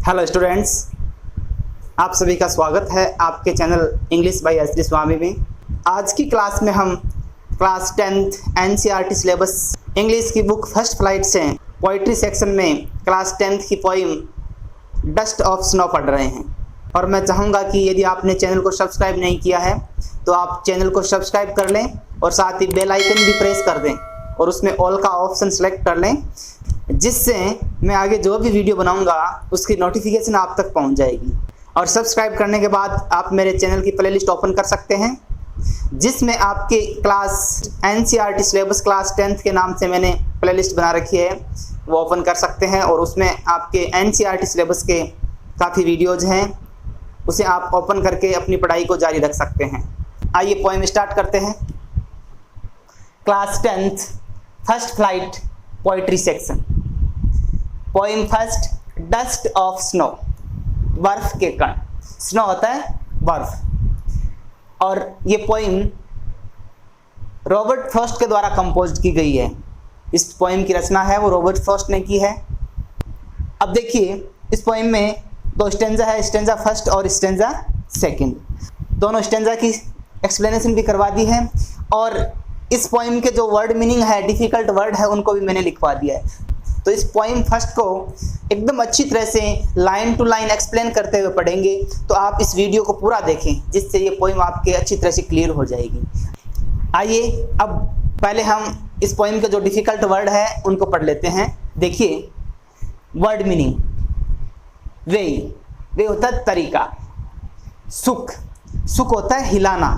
Hello students, आप सभी का स्वागत है आपके चैनल इंग्लिश बाय एस.डी. स्वामी में। आज की क्लास में हम class 10th NCERT syllabus English की बुक फर्स्ट फ्लाइट से पोइट्री सेक्शन में क्लास 10th की पोइम डस्ट ऑफ स्नो पढ़ रहे हैं। और मैं चाहूँगा कि यदि आपने चैनल को सब्सक्राइब नहीं किया है तो आप चैनल को सब्सक्राइब कर लें और साथ ही बेल आइकन भी प्रेस कर दें और उसमें ऑल का ऑप्शन सेलेक्ट कर लें, जिससे मैं आगे जो भी वीडियो बनाऊंगा उसकी नोटिफिकेशन आप तक पहुंच जाएगी। और सब्सक्राइब करने के बाद आप मेरे चैनल की प्लेलिस्ट ओपन कर सकते हैं, जिसमें आपके class NCERT syllabus class 10th के नाम से मैंने प्लेलिस्ट बना रखी है, वो ओपन कर सकते हैं और उसमें आपके एनसीईआरटी सिलेबस के काफ़ी वीडियोज़ हैं, उसे आप ओपन करके अपनी पढ़ाई को जारी रख सकते हैं। आइए पोएम स्टार्ट करते हैं। Class 10th first flight poetry section. Poem first, dust of snow, बर्फ के कण। स्नो होता है बर्फ। और ये पोएम रॉबर्ट फ्रॉस्ट के द्वारा कंपोज की गई है। इस पोएम की रचना है वो रॉबर्ट फ्रॉस्ट ने की है। अब देखिए, इस पोएम में दो स्टेंजा है, स्टेंजा फर्स्ट और स्टेंजा सेकंड। दोनों स्टेंजा की एक्सप्लेनेशन भी करवा दी है और इस पोएम के जो वर्ड मीनिंग है, डिफिकल्ट वर्ड है, उनको भी मैंने लिखवा दिया है। तो इस पोएम फर्स्ट को एकदम अच्छी तरह से लाइन टू लाइन एक्सप्लेन करते हुए पढ़ेंगे, तो आप इस वीडियो को पूरा देखें, जिससे ये पोएम आपके अच्छी तरह से क्लियर हो जाएगी। आइए अब पहले हम इस पोएम के जो डिफिकल्ट वर्ड है उनको पढ़ लेते हैं। देखिए वर्ड मीनिंग। वे होता है तरीका। सुख होता है हिलाना।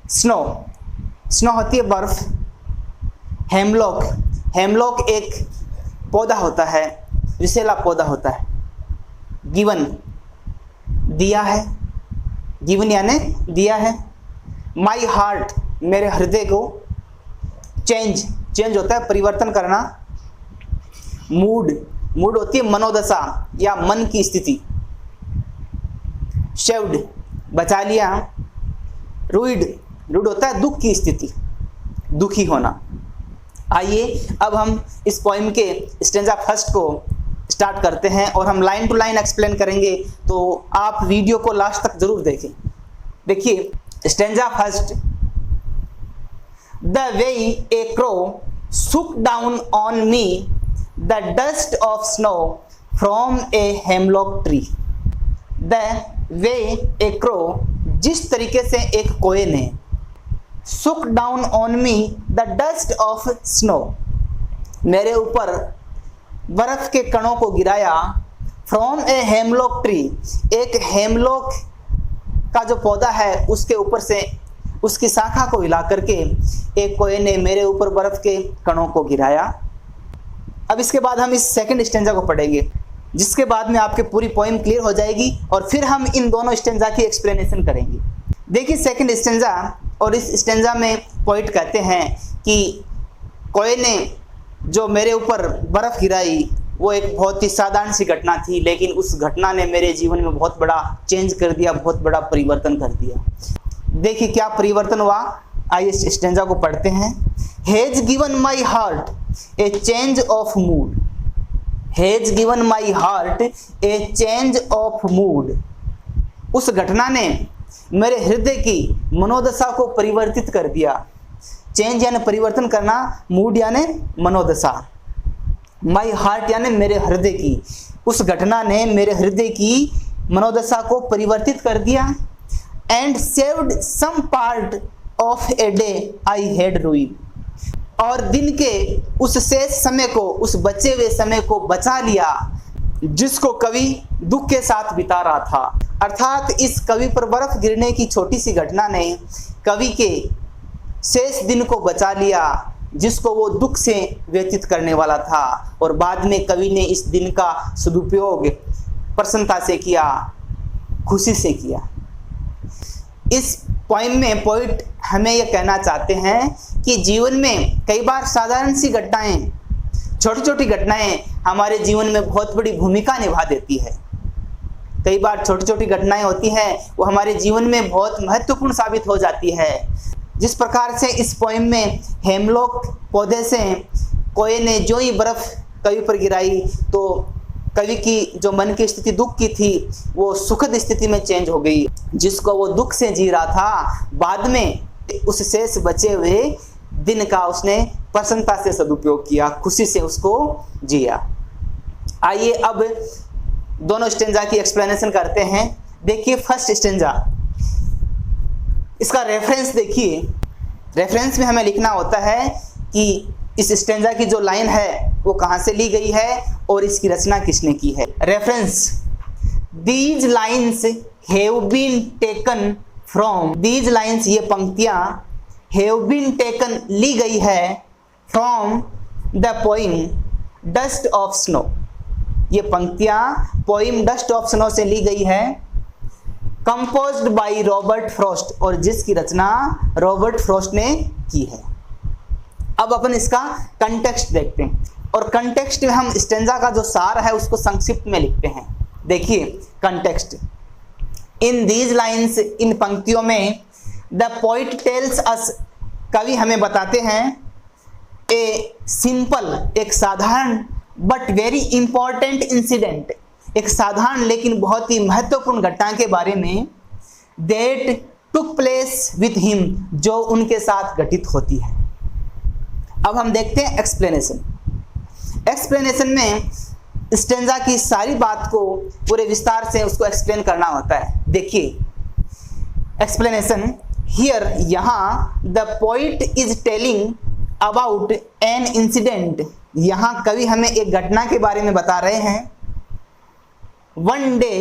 स्नो होती है बर्फ। हेमलॉक एक पौधा होता है, विषैला पौधा होता है। गिवन दिया है, गिवन यानी दिया है। माई हार्ट मेरे हृदय को। चेंज होता है परिवर्तन करना। मूड होती है मनोदशा या मन की स्थिति। शेव्ड बचा लिया। रूड होता है दुख की स्थिति, दुखी होना। आइए अब हम इस पोएम के स्टेंजा फर्स्ट को स्टार्ट करते हैं और हम लाइन टू लाइन एक्सप्लेन करेंगे, तो आप वीडियो को लास्ट तक जरूर देखें। देखिए stanza first. The way A crow shook down on me the dust of snow from a hemlock tree। The way A crow, जिस तरीके से एक कोए ने, shook down on me the dust of snow, मेरे ऊपर बर्फ के कणों को गिराया। from a hemlock tree, एक हेमलॉक का जो पौधा है उसके ऊपर से उसकी शाखा को हिला करके एक कोए ने मेरे ऊपर बर्फ के कणों को गिराया। अब इसके बाद हम इस सेकंड स्टेंजा को पढ़ेंगे, जिसके बाद में आपकी पूरी पोएम क्लियर हो जाएगी और फिर हम इन दोनों स्टेंजा की एक्सप्लेनेशन करेंगे। देखिए सेकंड स्टेंजा, और इस स्टेंजा में पोइट कहते हैं कि कोए ने जो मेरे ऊपर बर्फ गिराई वो एक बहुत ही साधारण सी घटना थी, लेकिन उस घटना ने मेरे जीवन में बहुत बड़ा चेंज कर दिया, बहुत बड़ा परिवर्तन कर दिया। देखिए क्या परिवर्तन हुआ, आइए स्टेंजा को पढ़ते हैं। Has given my heart A change of mood. Has given my heart A change of mood, उस घटना ने मेरे हृदय की मनोदशा को परिवर्तित कर दिया। चेंज यानी परिवर्तन करना, मूड यानी मनोदशा, माई हार्ट यानी मेरे हृदय की। उस घटना ने मेरे हृदय की मनोदशा को परिवर्तित कर दिया। And saved some part of a day I had ruined, और दिन के उस शेष समय को, उस बचे हुए समय को बचा लिया जिसको कवि दुख के साथ बिता रहा था। अर्थात इस कवि पर बर्फ गिरने की छोटी सी घटना ने कवि के शेष दिन को बचा लिया, जिसको वो दुख से व्यतीत करने वाला था। और बाद में कवि ने इस दिन का सदुपयोग प्रसन्नता से किया, खुशी से किया। इस पोएम में पोइट हमें यह कहना चाहते हैं कि जीवन में कई बार साधारण सी घटनाएं, छोटी छोटी घटनाएं हमारे जीवन में बहुत बड़ी भूमिका निभा देती है। कई बार छोटी छोटी घटनाएं होती हैं वो हमारे जीवन में बहुत महत्वपूर्ण साबित हो जाती है। जिस प्रकार से इस पोएम में हेमलॉक पौधे से कोए ने जो ही बर्फ कवि पर गिराई तो कवि की जो मन की स्थिति दुख की थी वो सुखद स्थिति में चेंज हो गई। जिसको वो दुख से जी रहा था, बाद में उस शेष बचे हुए दिन का उसने प्रसन्नता से सदुपयोग किया, खुशी से उसको जिया। आइए अब दोनों स्टेंजा की एक्सप्लेनेशन करते हैं। देखिए फर्स्ट स्टेंजा, इसका रेफरेंस देखिए। रेफरेंस में हमें लिखना होता है कि इस स्टेंजा की जो लाइन है वो कहाँ से ली गई है और इसकी रचना किसने की है। Reference, these lines have been taken from, these lines ये पंक्तियां हैव बीन टेकन ली गई है from the poem dust of snow, ये पंक्तियां पोइम डस्ट ऑफ स्नो से ली गई है, कंपोज्ड बाय रॉबर्ट फ्रॉस्ट, और जिसकी रचना रॉबर्ट फ्रॉस्ट ने की है। अब अपन इसका कंटेक्स्ट देखते हैं, और कंटेक्स्ट में हम स्टेंजा का जो सार है उसको संक्षिप्त में लिखते हैं। देखिए कंटेक्स्ट, इन दीज लाइन्स, इन पंक्तियों में द पोइट टेल्स अस, कवि हमें बताते हैं, ए सिंपल, एक साधारण बट वेरी इंपॉर्टेंट इंसिडेंट, एक साधारण लेकिन बहुत ही महत्वपूर्ण घटना के बारे में, that took place with him, जो उनके साथ घटित होती है। अब हम देखते हैं एक्सप्लेनेशन। एक्सप्लेनेशन में स्टेंजा की सारी बात को पूरे विस्तार से उसको एक्सप्लेन करना होता है। देखिए एक्सप्लेनेशन, हियर, यहाँ, the poet is telling about an incident, यहाँ कवि हमें एक घटना के बारे में बता रहे हैं। One day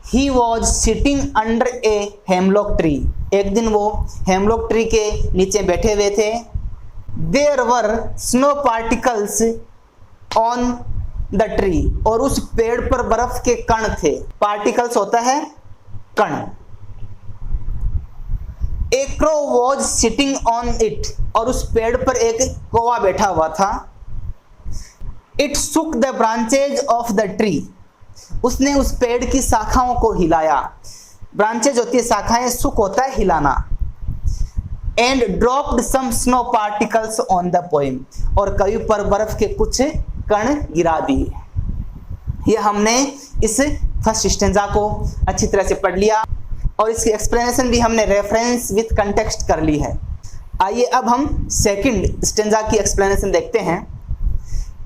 he was sitting under a hemlock tree, एक दिन वो हेमलॉक ट्री के नीचे बैठे हुए थे। There were snow particles on the tree, और उस पेड़ पर बर्फ के कण थे। पार्टिकल्स होता है कण। A crow was sitting on it, और उस पेड़ पर एक कौवा बैठा हुआ था। It shook the branches of the tree, उसने उस पेड़ की शाखाओं को हिलाया। ब्रांचेज होती है शाखाएं, शुक होता है हिलाना। And dropped some snow particles on the poem, और कवि पर बर्फ के कुछ कण गिरा दिए। ये हमने इस फर्स्ट स्टेंजा को अच्छी तरह से पढ़ लिया, और इसकी एक्सप्लेनेशन भी हमने रेफरेंस विथ कंटेक्स्ट कर ली है। आइए अब हम सेकंड स्टेंजा की एक्सप्लेनेशन देखते हैं।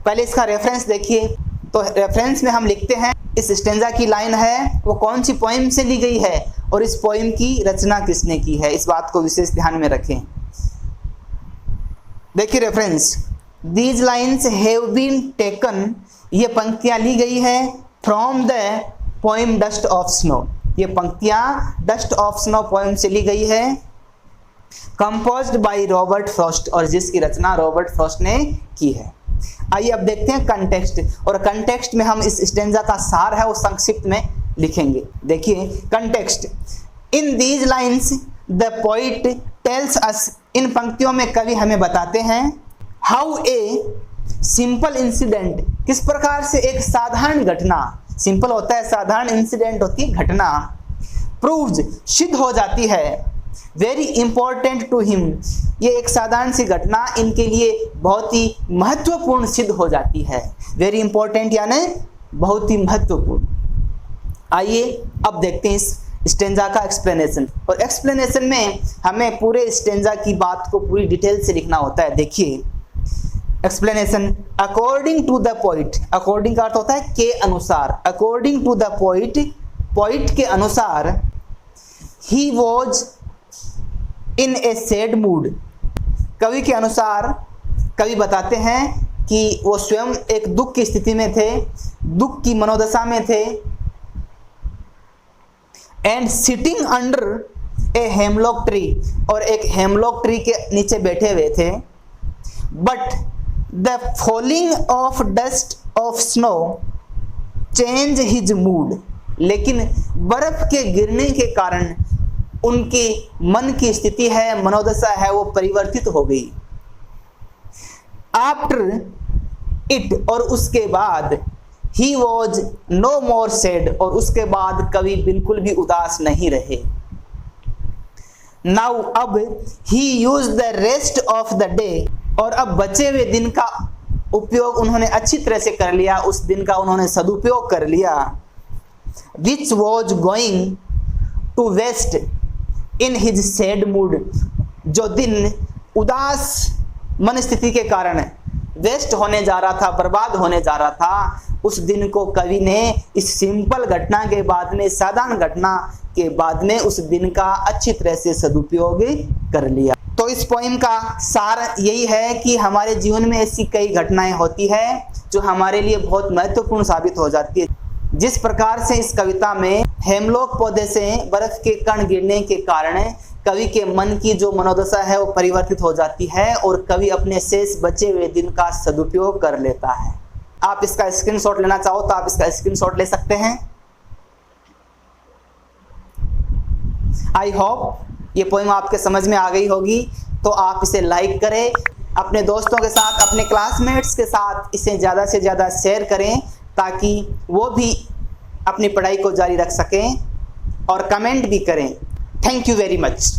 पहले इसका रेफरेंस देखिए। तो रेफरेंस में हम लिखते हैं इस स्टेंजा की लाइन है वो कौन सी पोइम से ली गई है और इस पोइम की रचना किसने की है, इस बात को विशेष ध्यान में रखें। देखिए reference, these lines have been taken, ये पंक्तियां ली गई है from the poem dust of snow, ये पंक्तियां डस्ट ऑफ स्नो पोइम से ली गई है। कंपोज्ड बाय रॉबर्ट फ्रॉस्ट, और जिसकी रचना रॉबर्ट फ्रॉस्ट ने की है। आइए अब देखते हैं कंटेक्स्ट, और कंटेक्स्ट में हम इस स्टेंजा का सार है वो संक्षिप्त में लिखेंगे। देखिए context, in these lines the poet tells us, इन पंक्तियों में कवि हमें बताते हैं, हाउ ए सिंपल इंसिडेंट, किस प्रकार से एक साधारण घटना, सिंपल होता है साधारण, इंसिडेंट होती है घटना, प्रूव्स, सिद्ध हो जाती है, वेरी इंपॉर्टेंट टू हिम, ये एक साधारण सी घटना इनके लिए बहुत ही महत्वपूर्ण सिद्ध हो जाती है। वेरी इंपॉर्टेंट यानी बहुत ही महत्वपूर्ण। आइए अब देखते हैं इस स्टेंजा का एक्सप्लेनेशन, और एक्सप्लेनेशन में हमें पूरे स्टेंजा की बात को पूरी डिटेल से लिखना होता है। देखिए explanation, according to the poet, according का अर्थ होता है के अनुसार, according to the poet, poet के अनुसार, he was in a sad mood, कवि के अनुसार कवि बताते हैं कि वो स्वयं एक दुख की स्थिति में थे, दुख की मनोदशा में थे। And sitting under a hemlock tree, और एक हेमलॉक ट्री के नीचे बैठे हुए थे। But the falling of dust of snow change his mood, लेकिन बर्फ के गिरने के कारण उनकी मन की स्थिति है, मनोदशा है, वो परिवर्तित हो गई। आफ्टर इट, और उसके बाद, he was no more sad, और उसके बाद कवि बिल्कुल भी उदास नहीं रहे। नाउ, अब, he use the rest of the day, और अब बचे हुए दिन का उपयोग उन्होंने अच्छी तरह से कर लिया, उस दिन का उन्होंने सदुपयोग कर लिया। Which was going to waste in his sad mood, जो दिन उदास मन स्थिति के कारण वेस्ट होने जा रहा था, बर्बाद होने जा रहा था, उस दिन को कवि ने इस सिंपल घटना के बाद में, साधारण घटना के बाद में उस दिन का अच्छी तरह से सदुपयोग कर लिया। तो इस पोइम का सार यही है कि हमारे जीवन में ऐसी कई घटनाएं होती है जो हमारे लिए बहुत महत्वपूर्ण साबित हो जाती है। जिस प्रकार से इस कविता में हेमलॉक पौधे से बर्फ के कण गिरने के कारण कवि के मन की जो मनोदशा है वो परिवर्तित हो जाती है और कवि अपने शेष बचे हुए दिन का सदुपयोग कर लेता है। आप इसका स्क्रीनशॉट लेना चाहो तो आप इसका स्क्रीनशॉट ले सकते हैं। आई होप ये पोएम आपके समझ में आ गई होगी, तो आप इसे लाइक करें, अपने दोस्तों के साथ, अपने क्लासमेट्स के साथ इसे ज़्यादा से ज़्यादा शेयर करें ताकि वो भी अपनी पढ़ाई को जारी रख सकें और कमेंट भी करें। Thank you very much.